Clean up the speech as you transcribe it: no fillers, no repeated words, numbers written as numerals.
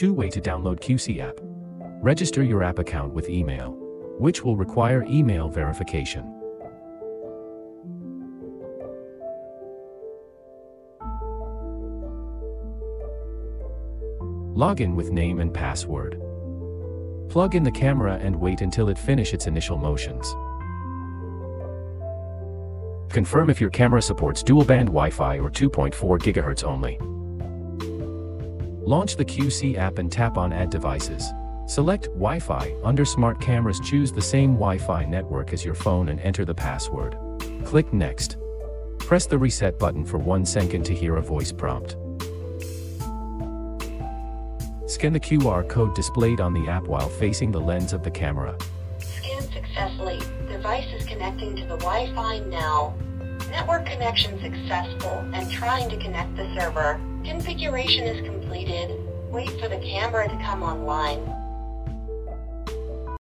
2-way to download Qsee App. Register your app account with email, which will require email verification. Log in with name and password. Plug in the camera and wait until it finishes its initial motions. Confirm if your camera supports dual-band Wi-Fi or 2.4 GHz only. Launch the Qsee app and tap on Add Devices. Select Wi-Fi. Under Smart Cameras, choose the same Wi-Fi network as your phone and enter the password. Click Next. Press the reset button for 1 second to hear a voice prompt. Scan the QR code displayed on the app while facing the lens of the camera. Scan successfully. Device is connecting to the Wi-Fi now. Network connection successful and trying to connect the server. Configuration is completed. Wait for the camera to come online.